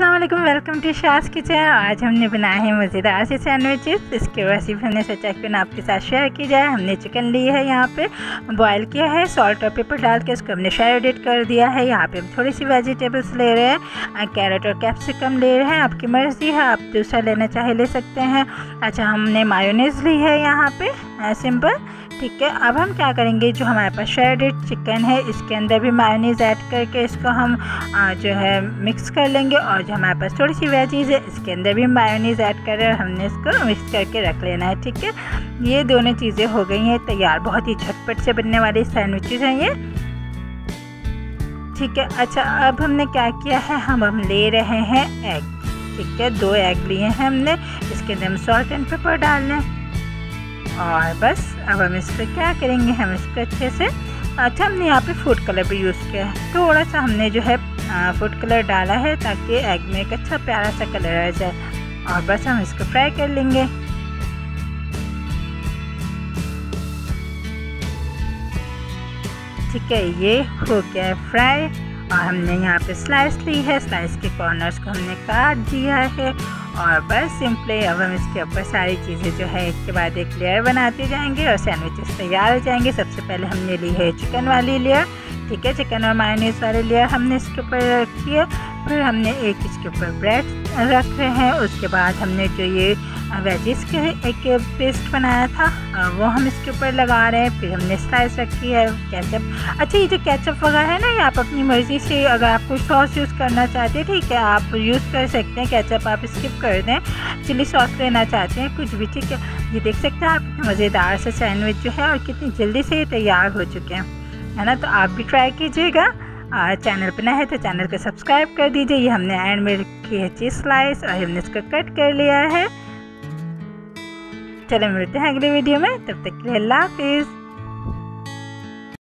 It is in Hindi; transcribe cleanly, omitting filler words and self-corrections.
अस्सलाम वालेकुम, वेलकम टू शाज़ किचन। आज हमने बनाए हैं मज़ेदार से सैंडविचेस। इसकी रेसिपी हमने सोचा कि आपके साथ शेयर की जाए। हमने चिकन ली है, यहाँ पे बॉयल किया है, सॉल्ट और पेपर डाल के उसको हमने मैरिनेट कर दिया है। यहाँ पे हम थोड़ी सी वेजिटेबल्स ले रहे हैं, कैरेट और कैप्सिकम ले रहे हैं, आपकी मर्ज़ी है, आप दूसरा लेना चाहे ले सकते हैं। अच्छा, हमने मायोनीज़ ली है यहाँ पे सिंपल, ठीक है। अब हम क्या करेंगे, जो हमारे पास श्रेडेड चिकन है इसके अंदर भी मायोनीज़ ऐड करके इसको हम जो है मिक्स कर लेंगे, और जो हमारे पास थोड़ी सी वेजीज़ है इसके अंदर भी मायोनीज़ ऐड कर हमने इसको मिक्स करके रख लेना है, ठीक है। ये दोनों चीज़ें हो गई हैं तैयार। बहुत ही झटपट से बनने वाली सैंडविचेस हैं ये, ठीक है। अच्छा, अब हमने क्या किया है, हम ले रहे हैं एग, ठीक है। 2 एग लिए हैं हमने, इसके अंदर हम सॉल्ट एंड पेपर डाल लें और बस अब हम इसको क्या करेंगे, हम इसको अच्छे से, अच्छा हमने यहाँ पे फूड कलर भी यूज़ किया है, थोड़ा सा हमने जो है फूड कलर डाला है ताकि एग में एक अच्छा प्यारा सा कलर आ जाए, और बस हम इसको फ्राई कर लेंगे। ठीक है, ये हो गया है फ्राई, और हमने यहाँ पे स्लाइस ली है, स्लाइस के कॉर्नर्स को हमने काट दिया है, और बस सिंपली अब हम इसके ऊपर सारी चीज़ें जो है एक के बाद एक लेयर बनाते जाएंगे और सैंडविचेस तैयार हो जाएंगे। सबसे पहले हमने ली है चिकन वाली लेयर, ठीक है, चिकन और मायोनीज़ वाली लेयर हमने इसके ऊपर रखी है। फिर हमने एक इसके ऊपर ब्रेड रख रहे हैं, उसके बाद हमने जो ये वेजिस के एक पेस्ट बनाया था वो हम इसके ऊपर लगा रहे हैं। फिर हमने स्लाइस रखी है केचप। अच्छा, ये जो केचप वगैरह है ना, ये आप अपनी मर्ज़ी से, अगर आप कोई सॉस यूज़ करना चाहते हैं, ठीक है, आप यूज़ कर सकते हैं। केचप आप स्किप कर दें, चिली सॉस लेना चाहते हैं, कुछ भी, ठीक है। ये देख सकते हैं आप, कितने मज़ेदार से सैंडविच जो है और कितनी जल्दी से ये तैयार हो चुके हैं, है ना। तो आप भी ट्राई कीजिएगा। चैनल पर नए है तो चैनल को सब्सक्राइब कर दीजिए। ये हमने एंड में रखी है चीज़ स्लाइस और हमने इसको कट कर लिया है। चलो मिलते हैं अगले वीडियो में, तब तक के लिए अल्लाह हाफिज़।